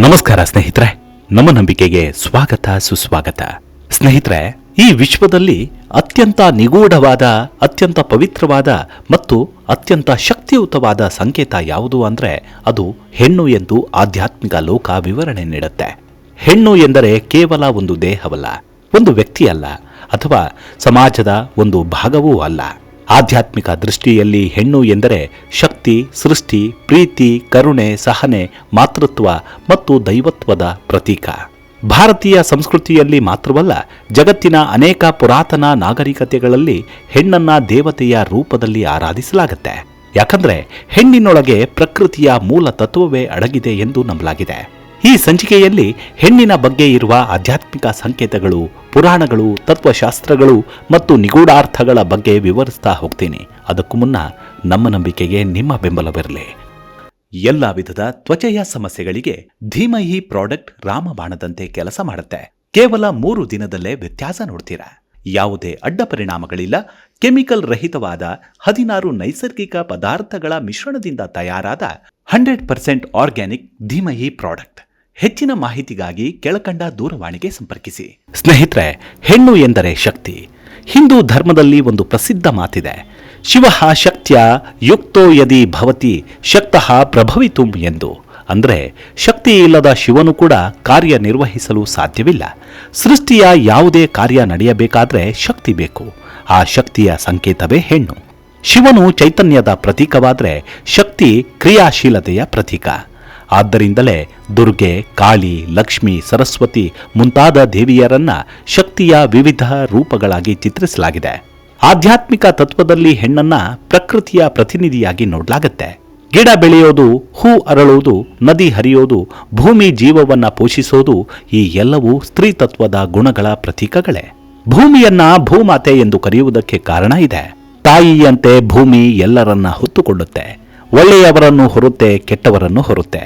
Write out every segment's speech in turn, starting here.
ನಮಸ್ಕಾರ ಸ್ನೇಹಿತರೆ, ನಮ್ಮ ನಂಬಿಕೆಗೆ ಸ್ವಾಗತ ಸುಸ್ವಾಗತ. ಸ್ನೇಹಿತರೆ, ಈ ವಿಶ್ವದಲ್ಲಿ ಅತ್ಯಂತ ನಿಗೂಢವಾದ, ಅತ್ಯಂತ ಪವಿತ್ರವಾದ ಮತ್ತು ಅತ್ಯಂತ ಶಕ್ತಿಯುತವಾದ ಸಂಕೇತ ಯಾವುದು ಅಂದ್ರೆ ಅದು ಹೆಣ್ಣು ಎಂದು ಆಧ್ಯಾತ್ಮಿಕ ಲೋಕ ವಿವರಣೆ ನೀಡುತ್ತೆ. ಹೆಣ್ಣು ಎಂದರೆ ಕೇವಲ ಒಂದು ದೇಹವಲ್ಲ, ಒಂದು ವ್ಯಕ್ತಿಯಲ್ಲ ಅಥವಾ ಸಮಾಜದ ಒಂದು ಭಾಗವೂ ಅಲ್ಲ. ಆಧ್ಯಾತ್ಮಿಕ ದೃಷ್ಟಿಯಲ್ಲಿ ಹೆಣ್ಣು ಎಂದರೆ ಶಕ್ತಿ, ಸೃಷ್ಟಿ, ಪ್ರೀತಿ, ಕರುಣೆ, ಸಹನೆ, ಮಾತೃತ್ವ ಮತ್ತು ದೈವತ್ವದ ಪ್ರತೀಕ. ಭಾರತೀಯ ಸಂಸ್ಕೃತಿಯಲ್ಲಿ ಮಾತ್ರವಲ್ಲ, ಜಗತ್ತಿನ ಅನೇಕ ಪುರಾತನ ನಾಗರಿಕತೆಗಳಲ್ಲಿ ಹೆಣ್ಣನ್ನ ದೇವತೆಯ ರೂಪದಲ್ಲಿ ಆರಾಧಿಸಲಾಗುತ್ತೆ. ಯಾಕಂದ್ರೆ ಹೆಣ್ಣಿನೊಳಗೆ ಪ್ರಕೃತಿಯ ಮೂಲ ತತ್ವವೇ ಅಡಗಿದೆ ಎಂದು ನಂಬಲಾಗಿದೆ. ಈ ಸಂಚಿಕೆಯಲ್ಲಿ ಹೆಣ್ಣಿನ ಬಗ್ಗೆ ಇರುವ ಆಧ್ಯಾತ್ಮಿಕ ಸಂಕೇತಗಳು, ಪುರಾಣಗಳು, ತತ್ವಶಾಸ್ತ್ರಗಳು ಮತ್ತು ನಿಗೂಢಾರ್ಥಗಳ ಬಗ್ಗೆ ವಿವರಿಸ್ತಾ ಹೋಗ್ತೀನಿ. ಅದಕ್ಕೂ ಮುನ್ನ ನಮ್ಮ ನಂಬಿಕೆಗೆ ನಿಮ್ಮ ಬೆಂಬಲವಿರಲಿ. ಎಲ್ಲ ವಿಧದ ತ್ವಚೆಯ ಸಮಸ್ಯೆಗಳಿಗೆ ಧೀಮಹಿ ಪ್ರಾಡಕ್ಟ್ ರಾಮಬಾಣದಂತೆ ಕೆಲಸ ಮಾಡುತ್ತೆ. ಕೇವಲ 3 ದಿನದಲ್ಲೇ ವ್ಯತ್ಯಾಸ ನೋಡ್ತೀರಾ. ಯಾವುದೇ ಅಡ್ಡ ಪರಿಣಾಮಗಳಿಲ್ಲ. ಕೆಮಿಕಲ್ ರಹಿತವಾದ 16 ನೈಸರ್ಗಿಕ ಪದಾರ್ಥಗಳ ಮಿಶ್ರಣದಿಂದ ತಯಾರಾದ 100% ಆರ್ಗ್ಯಾನಿಕ್ ಧೀಮಹಿ ಪ್ರಾಡಕ್ಟ್. ಹೆಚ್ಚಿನ ಮಾಹಿತಿಗಾಗಿ ಕೆಳಕಂಡ ದೂರವಾಣಿಗೆ ಸಂಪರ್ಕಿಸಿ. ಸ್ನೇಹಿತರೆ, ಹೆಣ್ಣು ಎಂದರೆ ಶಕ್ತಿ. ಹಿಂದೂ ಧರ್ಮದಲ್ಲಿ ಒಂದು ಪ್ರಸಿದ್ಧ ಮಾತಿದೆ, ಶಿವಃ ಶಕ್ತ್ಯ ಯುಕ್ತೋ ಯದಿ ಭವತಿ ಶಕ್ತಃ ಪ್ರಭವಿತುಂ ಎಂದು. ಅಂದ್ರೆ ಶಕ್ತಿ ಇಲ್ಲದ ಶಿವನು ಕೂಡ ಕಾರ್ಯನಿರ್ವಹಿಸಲು ಸಾಧ್ಯವಿಲ್ಲ. ಸೃಷ್ಟಿಯ ಯಾವುದೇ ಕಾರ್ಯ ನಡೆಯಬೇಕಾದ್ರೆ ಶಕ್ತಿ ಬೇಕು. ಆ ಶಕ್ತಿಯ ಸಂಕೇತವೇ ಹೆಣ್ಣು. ಶಿವನು ಚೈತನ್ಯದ ಪ್ರತೀಕವಾದ್ರೆ ಶಕ್ತಿ ಕ್ರಿಯಾಶೀಲತೆಯ ಪ್ರತೀಕ. ಆದ್ದರಿಂದಲೇ ದುರ್ಗೆ, ಕಾಳಿ, ಲಕ್ಷ್ಮಿ, ಸರಸ್ವತಿ ಮುಂತಾದ ದೇವಿಯರನ್ನ ಶಕ್ತಿಯ ವಿವಿಧ ರೂಪಗಳಾಗಿ ಚಿತ್ರಿಸಲಾಗಿದೆ. ಆಧ್ಯಾತ್ಮಿಕ ತತ್ವದಲ್ಲಿ ಹೆಣ್ಣನ್ನ ಪ್ರಕೃತಿಯ ಪ್ರತಿನಿಧಿಯಾಗಿ ನೋಡಲಾಗುತ್ತೆ. ಗಿಡ ಬೆಳೆಯೋದು, ಹೂ ಅರಳುವುದು, ನದಿ ಹರಿಯೋದು, ಭೂಮಿ ಜೀವವನ್ನ ಪೋಷಿಸೋದು, ಈ ಎಲ್ಲವೂ ಸ್ತ್ರೀ ತತ್ವದ ಗುಣಗಳ ಪ್ರತೀಕಗಳೇ. ಭೂಮಿಯನ್ನ ಭೂಮಾತೆ ಎಂದು ಕರೆಯುವುದಕ್ಕೆ ಕಾರಣ ಇದೆ. ತಾಯಿಯಂತೆ ಭೂಮಿ ಎಲ್ಲರನ್ನ ಹೊತ್ತುಕೊಳ್ಳುತ್ತೆ. ಒಳ್ಳೆಯವರನ್ನು ಹೊರುತ್ತೆ, ಕೆಟ್ಟವರನ್ನು ಹೊರುತ್ತೆ,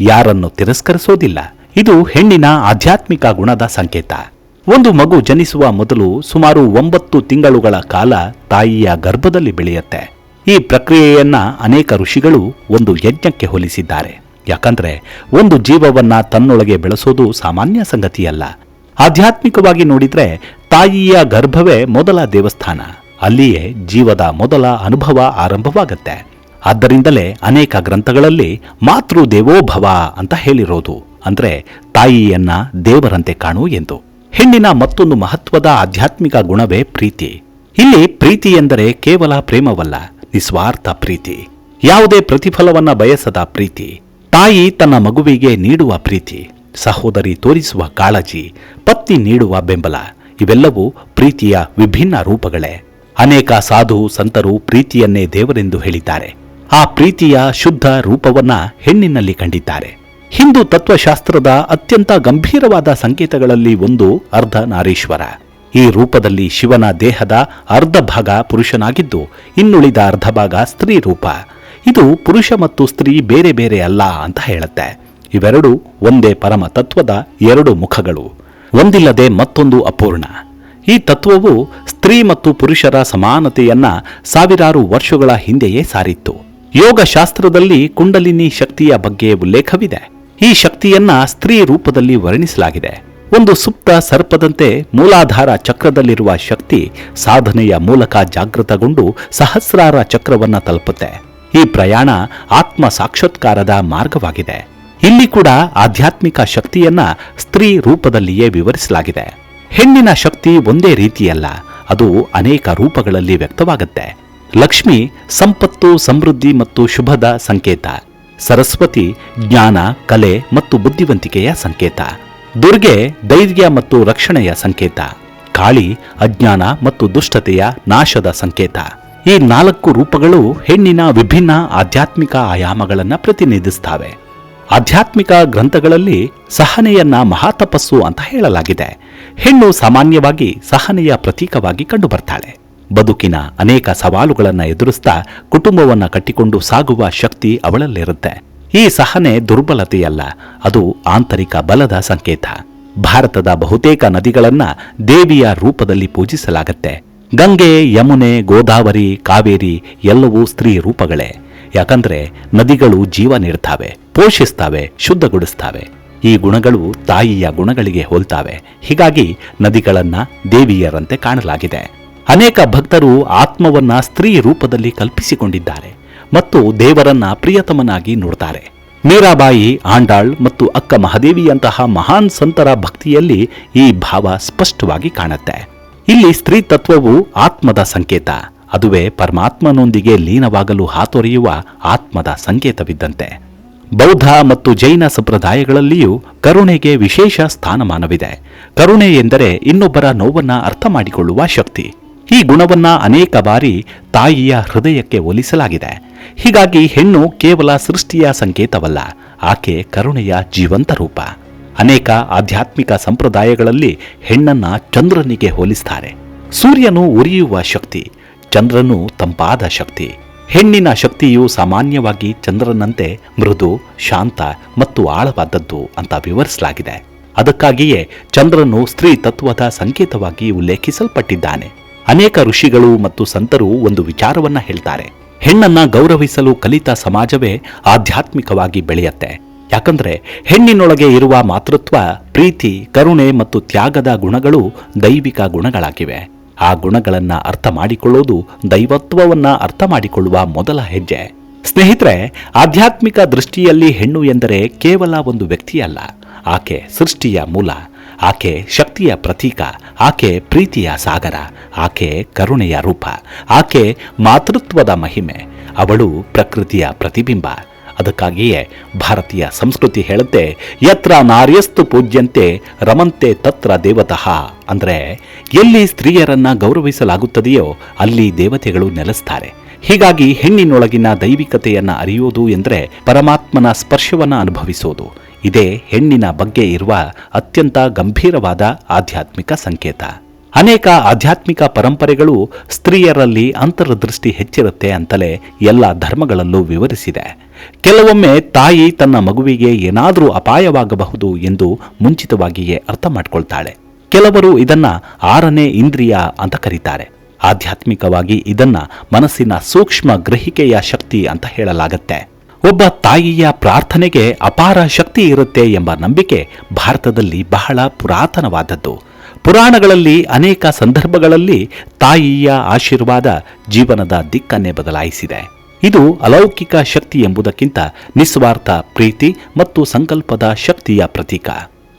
ಯಾರನ್ನು ತಿರಸ್ಕರಿಸೋದಿಲ್ಲ. ಇದು ಹೆಣ್ಣಿನ ಆಧ್ಯಾತ್ಮಿಕ ಗುಣದ ಸಂಕೇತ. ಒಂದು ಮಗು ಜನಿಸುವ ಮೊದಲು ಸುಮಾರು 9 ತಿಂಗಳುಗಳ ಕಾಲ ತಾಯಿಯ ಗರ್ಭದಲ್ಲಿ ಬೆಳೆಯುತ್ತೆ. ಈ ಪ್ರಕ್ರಿಯೆಯನ್ನ ಅನೇಕ ಋಷಿಗಳು ಒಂದು ಯಜ್ಞಕ್ಕೆ ಹೋಲಿಸಿದ್ದಾರೆ. ಯಾಕಂದ್ರೆ ಒಂದು ಜೀವವನ್ನ ತನ್ನೊಳಗೆ ಬೆಳೆಸೋದು ಸಾಮಾನ್ಯ ಸಂಗತಿಯಲ್ಲ. ಆಧ್ಯಾತ್ಮಿಕವಾಗಿ ನೋಡಿದ್ರೆ ತಾಯಿಯ ಗರ್ಭವೇ ಮೊದಲ ದೇವಸ್ಥಾನ. ಅಲ್ಲಿಯೇ ಜೀವದ ಮೊದಲ ಅನುಭವ ಆರಂಭವಾಗುತ್ತೆ. ಆದ್ದರಿಂದಲೇ ಅನೇಕ ಗ್ರಂಥಗಳಲ್ಲಿ ಮಾತೃ ದೇವೋಭವ ಅಂತ ಹೇಳಿರೋದು. ಅಂದ್ರೆ ತಾಯಿಯನ್ನ ದೇವರಂತೆ ಕಾಣು ಎಂದು. ಹೆಣ್ಣಿನ ಮತ್ತೊಂದು ಮಹತ್ವದ ಆಧ್ಯಾತ್ಮಿಕ ಗುಣವೇ ಪ್ರೀತಿ. ಇಲ್ಲಿ ಪ್ರೀತಿ ಎಂದರೆ ಕೇವಲ ಪ್ರೇಮವಲ್ಲ, ನಿಸ್ವಾರ್ಥ ಪ್ರೀತಿ. ಯಾವುದೇ ಪ್ರತಿಫಲವನ್ನ ಬಯಸದ ಪ್ರೀತಿ. ತಾಯಿ ತನ್ನ ಮಗುವಿಗೆ ನೀಡುವ ಪ್ರೀತಿ, ಸಹೋದರಿ ತೋರಿಸುವ ಕಾಳಜಿ, ಪತ್ನಿ ನೀಡುವ ಬೆಂಬಲ, ಇವೆಲ್ಲವೂ ಪ್ರೀತಿಯ ವಿಭಿನ್ನ ರೂಪಗಳೇ. ಅನೇಕ ಸಾಧು ಸಂತರು ಪ್ರೀತಿಯನ್ನೇ ದೇವರೆಂದು ಹೇಳಿದ್ದಾರೆ. ಆ ಪ್ರೀತಿಯ ಶುದ್ಧ ರೂಪವನ್ನ ಹೆಣ್ಣಿನಲ್ಲಿ ಕಂಡಿದ್ದಾರೆ. ಹಿಂದೂ ತತ್ವಶಾಸ್ತ್ರದ ಅತ್ಯಂತ ಗಂಭೀರವಾದ ಸಂಕೇತಗಳಲ್ಲಿ ಒಂದು ಅರ್ಧನಾರೀಶ್ವರ. ಈ ರೂಪದಲ್ಲಿ ಶಿವನ ದೇಹದ ಅರ್ಧ ಭಾಗ ಪುರುಷನಾಗಿದ್ದು ಇನ್ನುಳಿದ ಅರ್ಧ ಭಾಗ ಸ್ತ್ರೀ ರೂಪ. ಇದು ಪುರುಷ ಮತ್ತು ಸ್ತ್ರೀ ಬೇರೆ ಬೇರೆ ಅಲ್ಲ ಅಂತ ಹೇಳುತ್ತೆ. ಇವೆರಡು ಒಂದೇ ಪರಮ ತತ್ವದ 2 ಮುಖಗಳು. ಒಂದಿಲ್ಲದೆ ಮತ್ತೊಂದು ಅಪೂರ್ಣ. ಈ ತತ್ವವು ಸ್ತ್ರೀ ಮತ್ತು ಪುರುಷರ ಸಮಾನತೆಯನ್ನ ಸಾವಿರಾರು ವರ್ಷಗಳ ಹಿಂದೆಯೇ ಸಾರಿತ್ತು. ಯೋಗಶಾಸ್ತ್ರದಲ್ಲಿ ಕುಂಡಲಿನಿ ಶಕ್ತಿಯ ಬಗ್ಗೆ ಉಲ್ಲೇಖವಿದೆ. ಈ ಶಕ್ತಿಯನ್ನ ಸ್ತ್ರೀ ರೂಪದಲ್ಲಿ ವರ್ಣಿಸಲಾಗಿದೆ. ಒಂದು ಸುಪ್ತ ಸರ್ಪದಂತೆ ಮೂಲಾಧಾರ ಚಕ್ರದಲ್ಲಿರುವ ಶಕ್ತಿ ಸಾಧನೆಯ ಮೂಲಕ ಜಾಗೃತಗೊಂಡು ಸಹಸ್ರಾರ ಚಕ್ರವನ್ನ ತಲುಪುತ್ತೆ. ಈ ಪ್ರಯಾಣ ಆತ್ಮ ಸಾಕ್ಷಾತ್ಕಾರದ ಮಾರ್ಗವಾಗಿದೆ. ಇಲ್ಲಿ ಕೂಡ ಆಧ್ಯಾತ್ಮಿಕ ಶಕ್ತಿಯನ್ನ ಸ್ತ್ರೀ ರೂಪದಲ್ಲಿಯೇ ವಿವರಿಸಲಾಗಿದೆ. ಹೆಣ್ಣಿನ ಶಕ್ತಿ ಒಂದೇ ರೀತಿಯಲ್ಲ, ಅದು ಅನೇಕ ರೂಪಗಳಲ್ಲಿ ವ್ಯಕ್ತವಾಗುತ್ತೆ. ಲಕ್ಷ್ಮಿ ಸಂಪತ್ತು, ಸಮೃದ್ಧಿ ಮತ್ತು ಶುಭದ ಸಂಕೇತ. ಸರಸ್ವತಿ ಜ್ಞಾನ, ಕಲೆ ಮತ್ತು ಬುದ್ಧಿವಂತಿಕೆಯ ಸಂಕೇತ. ದುರ್ಗೆ ಧೈರ್ಯ ಮತ್ತು ರಕ್ಷಣೆಯ ಸಂಕೇತ. ಕಾಳಿ ಅಜ್ಞಾನ ಮತ್ತು ದುಷ್ಟತೆಯ ನಾಶದ ಸಂಕೇತ. ಈ 4 ರೂಪಗಳು ಹೆಣ್ಣಿನ ವಿಭಿನ್ನ ಆಧ್ಯಾತ್ಮಿಕ ಆಯಾಮಗಳನ್ನು ಪ್ರತಿನಿಧಿಸುತ್ತವೆ. ಆಧ್ಯಾತ್ಮಿಕ ಗ್ರಂಥಗಳಲ್ಲಿ ಸಹನೆಯನ್ನ ಮಹಾತಪಸ್ಸು ಅಂತ ಹೇಳಲಾಗಿದೆ. ಹೆಣ್ಣು ಸಾಮಾನ್ಯವಾಗಿ ಸಹನೆಯ ಪ್ರತೀಕವಾಗಿ ಕಂಡುಬರ್ತಾಳೆ. ಬದುಕಿನ ಅನೇಕ ಸವಾಲುಗಳನ್ನು ಎದುರಿಸ್ತಾ ಕುಟುಂಬವನ್ನ ಕಟ್ಟಿಕೊಂಡು ಸಾಗುವ ಶಕ್ತಿ ಅವಳಲ್ಲಿರುತ್ತೆ. ಈ ಸಹನೆ ದುರ್ಬಲತೆಯಲ್ಲ, ಅದು ಆಂತರಿಕ ಬಲದ ಸಂಕೇತ. ಭಾರತದ ಬಹುತೇಕ ನದಿಗಳನ್ನ ದೇವಿಯ ರೂಪದಲ್ಲಿ ಪೂಜಿಸಲಾಗತ್ತೆ. ಗಂಗೆ, ಯಮುನೆ, ಗೋದಾವರಿ, ಕಾವೇರಿ ಎಲ್ಲವೂ ಸ್ತ್ರೀ ರೂಪಗಳೇ. ಯಾಕಂದ್ರೆ ನದಿಗಳು ಜೀವ ನೀಡ್ತಾವೆ, ಪೋಷಿಸ್ತಾವೆ, ಶುದ್ಧಗೊಳಿಸ್ತಾವೆ. ಈ ಗುಣಗಳು ತಾಯಿಯ ಗುಣಗಳಿಗೆ ಹೋಲ್ತಾವೆ. ಹೀಗಾಗಿ ನದಿಗಳನ್ನ ದೇವಿಯರಂತೆ ಕಾಣಲಾಗಿದೆ. ಅನೇಕ ಭಕ್ತರು ಆತ್ಮವನ್ನ ಸ್ತ್ರೀ ರೂಪದಲ್ಲಿ ಕಲ್ಪಿಸಿಕೊಂಡಿದ್ದಾರೆ ಮತ್ತು ದೇವರನ್ನ ಪ್ರಿಯತಮನಾಗಿ ನೋಡ್ತಾರೆ. ಮೀರಾಬಾಯಿ, ಆಂಡಾಳ್ ಮತ್ತು ಅಕ್ಕ ಮಹಾದೇವಿಯಂತಹ ಮಹಾನ್ ಸಂತರ ಭಕ್ತಿಯಲ್ಲಿ ಈ ಭಾವ ಸ್ಪಷ್ಟವಾಗಿ ಕಾಣುತ್ತೆ. ಇಲ್ಲಿ ಸ್ತ್ರೀ ತತ್ವವು ಆತ್ಮದ ಸಂಕೇತ. ಅದುವೇ ಪರಮಾತ್ಮನೊಂದಿಗೆ ಲೀನವಾಗಲು ಹಾತೊರೆಯುವ ಆತ್ಮದ ಸಂಕೇತವಿದ್ದಂತೆ. ಬೌದ್ಧ ಮತ್ತು ಜೈನ ಸಂಪ್ರದಾಯಗಳಲ್ಲಿಯೂ ಕರುಣೆಗೆ ವಿಶೇಷ ಸ್ಥಾನಮಾನವಿದೆ. ಕರುಣೆ ಎಂದರೆ ಇನ್ನೊಬ್ಬರ ನೋವನ್ನ ಅರ್ಥ ಮಾಡಿಕೊಳ್ಳುವ ಶಕ್ತಿ. ಈ ಗುಣವನ್ನ ಅನೇಕ ಬಾರಿ ತಾಯಿಯ ಹೃದಯಕ್ಕೆ ಹೋಲಿಸಲಾಗಿದೆ. ಹೀಗಾಗಿ ಹೆಣ್ಣು ಕೇವಲ ಸೃಷ್ಟಿಯ ಸಂಕೇತವಲ್ಲ, ಆಕೆ ಕರುಣೆಯ ಜೀವಂತ ರೂಪ. ಅನೇಕ ಆಧ್ಯಾತ್ಮಿಕ ಸಂಪ್ರದಾಯಗಳಲ್ಲಿ ಹೆಣ್ಣನ್ನ ಚಂದ್ರನಿಗೆ ಹೋಲಿಸ್ತಾರೆ. ಸೂರ್ಯನು ಉರಿಯುವ ಶಕ್ತಿ, ಚಂದ್ರನು ತಂಪಾದ ಶಕ್ತಿ. ಹೆಣ್ಣಿನ ಶಕ್ತಿಯು ಸಾಮಾನ್ಯವಾಗಿ ಚಂದ್ರನಂತೆ ಮೃದು, ಶಾಂತ ಮತ್ತು ಆಳವಾದದ್ದು ಅಂತ ವಿವರಿಸಲಾಗಿದೆ. ಅದಕ್ಕಾಗಿಯೇ ಚಂದ್ರನು ಸ್ತ್ರೀ ತತ್ವದ ಸಂಕೇತವಾಗಿ ಉಲ್ಲೇಖಿಸಲ್ಪಟ್ಟಿದ್ದಾನೆ. ಅನೇಕ ಋಷಿಗಳು ಮತ್ತು ಸಂತರು ಒಂದು ವಿಚಾರವನ್ನ ಹೇಳ್ತಾರೆ: ಹೆಣ್ಣನ್ನ ಗೌರವಿಸಲು ಕಲಿತ ಸಮಾಜವೇ ಆಧ್ಯಾತ್ಮಿಕವಾಗಿ ಬೆಳೆಯುತ್ತೆ. ಯಾಕಂದ್ರೆ ಹೆಣ್ಣಿನೊಳಗೆ ಇರುವ ಮಾತೃತ್ವ, ಪ್ರೀತಿ, ಕರುಣೆ ಮತ್ತು ತ್ಯಾಗದ ಗುಣಗಳು ದೈವಿಕ ಗುಣಗಳಾಗಿವೆ. ಆ ಗುಣಗಳನ್ನ ಅರ್ಥ ಮಾಡಿಕೊಳ್ಳೋದು ದೈವತ್ವವನ್ನ ಅರ್ಥ ಮಾಡಿಕೊಳ್ಳುವ ಮೊದಲ ಹೆಜ್ಜೆ. ಸ್ನೇಹಿತರೆ, ಆಧ್ಯಾತ್ಮಿಕ ದೃಷ್ಟಿಯಲ್ಲಿ ಹೆಣ್ಣು ಎಂದರೆ ಕೇವಲ ಒಂದು ವ್ಯಕ್ತಿಯಲ್ಲ. ಆಕೆ ಸೃಷ್ಟಿಯ ಮೂಲ, ಆಕೆ ಶಕ್ತಿಯ ಪ್ರತೀಕ, ಆಕೆ ಪ್ರೀತಿಯ ಸಾಗರ, ಆಕೆ ಕರುಣೆಯ ರೂಪ, ಆಕೆ ಮಾತೃತ್ವದ ಮಹಿಮೆ, ಅವಳು ಪ್ರಕೃತಿಯ ಪ್ರತಿಬಿಂಬ. ಅದಕ್ಕಾಗಿಯೇ ಭಾರತೀಯ ಸಂಸ್ಕೃತಿ ಹೇಳುತ್ತೆ, ಯತ್ರ ನಾರ್ಯಸ್ತು ಪೂಜ್ಯಂತೆ ರಮಂತೆ ತತ್ರ ದೇವತಃ. ಅಂದ್ರೆ ಎಲ್ಲಿ ಸ್ತ್ರೀಯರನ್ನ ಗೌರವಿಸಲಾಗುತ್ತದೆಯೋ ಅಲ್ಲಿ ದೇವತೆಗಳು ನೆಲೆಸ್ತಾರೆ. ಹೀಗಾಗಿ ಹೆಣ್ಣಿನೊಳಗಿನ ದೈವಿಕತೆಯನ್ನ ಅರಿಯೋದು ಎಂದರೆ ಪರಮಾತ್ಮನ ಸ್ಪರ್ಶವನ್ನ ಅನುಭವಿಸೋದು. ಇದೇ ಹೆಣ್ಣಿನ ಬಗ್ಗೆ ಇರುವ ಅತ್ಯಂತ ಗಂಭೀರವಾದ ಆಧ್ಯಾತ್ಮಿಕ ಸಂಕೇತ. ಅನೇಕ ಆಧ್ಯಾತ್ಮಿಕ ಪರಂಪರೆಗಳು ಸ್ತ್ರೀಯರಲ್ಲಿ ಅಂತರ್ದೃಷ್ಟಿ ಹೆಚ್ಚಿರುತ್ತೆ ಅಂತಲೇ ಎಲ್ಲ ಧರ್ಮಗಳಲ್ಲೂ ವಿವರಿಸಿದೆ. ಕೆಲವೊಮ್ಮೆ ತಾಯಿ ತನ್ನ ಮಗುವಿಗೆ ಏನಾದರೂ ಅಪಾಯವಾಗಬಹುದು ಎಂದು ಮುಂಚಿತವಾಗಿಯೇ ಅರ್ಥ ಮಾಡ್ಕೊಳ್ತಾಳೆ. ಕೆಲವರು ಇದನ್ನ 6ನೇ ಇಂದ್ರಿಯ ಅಂತ ಕರೀತಾರೆ. ಆಧ್ಯಾತ್ಮಿಕವಾಗಿ ಇದನ್ನ ಮನಸ್ಸಿನ ಸೂಕ್ಷ್ಮ ಗ್ರಹಿಕೆಯ ಶಕ್ತಿ ಅಂತ ಹೇಳಲಾಗತ್ತೆ. ಒಬ್ಬ ತಾಯಿಯ ಪ್ರಾರ್ಥನೆಗೆ ಅಪಾರ ಶಕ್ತಿ ಇರುತ್ತೆ ಎಂಬ ನಂಬಿಕೆ ಭಾರತದಲ್ಲಿ ಬಹಳ ಪುರಾತನವಾದದ್ದು. ಪುರಾಣಗಳಲ್ಲಿ ಅನೇಕ ಸಂದರ್ಭಗಳಲ್ಲಿ ತಾಯಿಯ ಆಶೀರ್ವಾದ ಜೀವನದ ದಿಕ್ಕನ್ನೇ ಬದಲಾಯಿಸಿದೆ. ಇದು ಅಲೌಕಿಕ ಶಕ್ತಿ ಎಂಬುದಕ್ಕಿಂತ ನಿಸ್ವಾರ್ಥ ಪ್ರೀತಿ ಮತ್ತು ಸಂಕಲ್ಪದ ಶಕ್ತಿಯ ಪ್ರತೀಕ.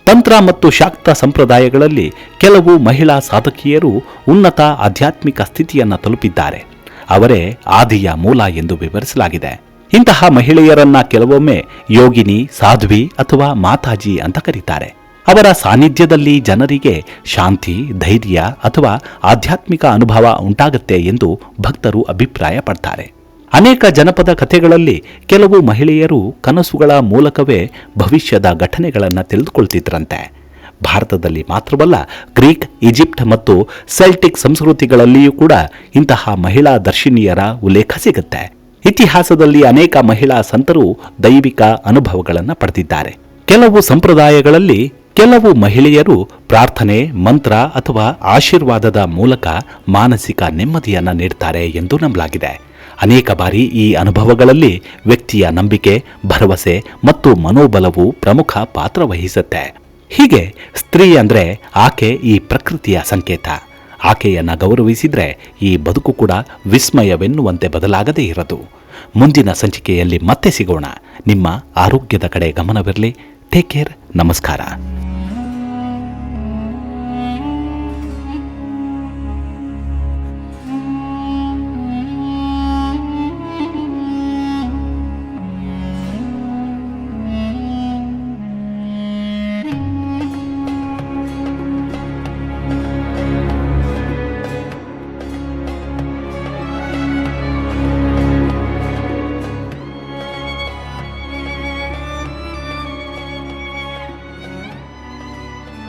ತಂತ್ರ ಮತ್ತು ಶಾಕ್ತ ಸಂಪ್ರದಾಯಗಳಲ್ಲಿ ಕೆಲವು ಮಹಿಳಾ ಸಾಧಕಿಯರು ಉನ್ನತ ಆಧ್ಯಾತ್ಮಿಕ ಸ್ಥಿತಿಯನ್ನು ತಲುಪಿದ್ದಾರೆ. ಅವರೇ ಆದಿಯ ಮೂಲ ಎಂದು ವಿವರಿಸಲಾಗಿದೆ. ಇಂತಹ ಮಹಿಳೆಯರನ್ನ ಕೆಲವೊಮ್ಮೆ ಯೋಗಿನಿ, ಸಾಧ್ವಿ ಅಥವಾ ಮಾತಾಜಿ ಅಂತ ಕರೀತಾರೆ. ಅವರ ಸಾನ್ನಿಧ್ಯದಲ್ಲಿ ಜನರಿಗೆ ಶಾಂತಿ, ಧೈರ್ಯ ಅಥವಾ ಆಧ್ಯಾತ್ಮಿಕ ಅನುಭವ ಉಂಟಾಗುತ್ತೆ ಎಂದು ಭಕ್ತರು ಅಭಿಪ್ರಾಯ ಪಡ್ತಾರೆ. ಅನೇಕ ಜನಪದ ಕಥೆಗಳಲ್ಲಿ ಕೆಲವು ಮಹಿಳೆಯರು ಕನಸುಗಳ ಮೂಲಕವೇ ಭವಿಷ್ಯದ ಘಟನೆಗಳನ್ನು ತಿಳಿದುಕೊಳ್ತಿದ್ರಂತೆ. ಭಾರತದಲ್ಲಿ ಮಾತ್ರವಲ್ಲ, ಗ್ರೀಕ್, ಈಜಿಪ್ಟ್ ಮತ್ತು ಸೆಲ್ಟಿಕ್ ಸಂಸ್ಕೃತಿಗಳಲ್ಲಿಯೂ ಕೂಡ ಇಂತಹ ಮಹಿಳಾ ದರ್ಶಿನಿಯರ ಉಲ್ಲೇಖ ಸಿಗುತ್ತೆ. ಇತಿಹಾಸದಲ್ಲಿ ಅನೇಕ ಮಹಿಳಾ ಸಂತರು ದೈವಿಕ ಅನುಭವಗಳನ್ನು ಪಡೆದಿದ್ದಾರೆ. ಕೆಲವು ಸಂಪ್ರದಾಯಗಳಲ್ಲಿ ಕೆಲವು ಮಹಿಳೆಯರು ಪ್ರಾರ್ಥನೆ, ಮಂತ್ರ ಅಥವಾ ಆಶೀರ್ವಾದದ ಮೂಲಕ ಮಾನಸಿಕ ನೆಮ್ಮದಿಯನ್ನು ನೀಡುತ್ತಾರೆ ಎಂದು ನಂಬಲಾಗಿದೆ. ಅನೇಕ ಬಾರಿ ಈ ಅನುಭವಗಳಲ್ಲಿ ವ್ಯಕ್ತಿಯ ನಂಬಿಕೆ, ಭರವಸೆ ಮತ್ತು ಮನೋಬಲವು ಪ್ರಮುಖ ಪಾತ್ರ ವಹಿಸುತ್ತೆ. ಹೀಗೆ ಸ್ತ್ರೀ ಅಂದ್ರೆ ಆಕೆ ಈ ಪ್ರಕೃತಿಯ ಸಂಕೇತ. ಆಕೆಯನ್ನ ಗೌರವಿಸಿದ್ರೆ ಈ ಬದುಕು ಕೂಡ ವಿಸ್ಮಯವೆನ್ನುವಂತೆ ಬದಲಾಗದೇ ಇರದು. ಮುಂದಿನ ಸಂಚಿಕೆಯಲ್ಲಿ ಮತ್ತೆ ಸಿಗೋಣ. ನಿಮ್ಮ ಆರೋಗ್ಯದ ಕಡೆ ಗಮನವಿರಲಿ. Take care. ನಮಸ್ಕಾರ.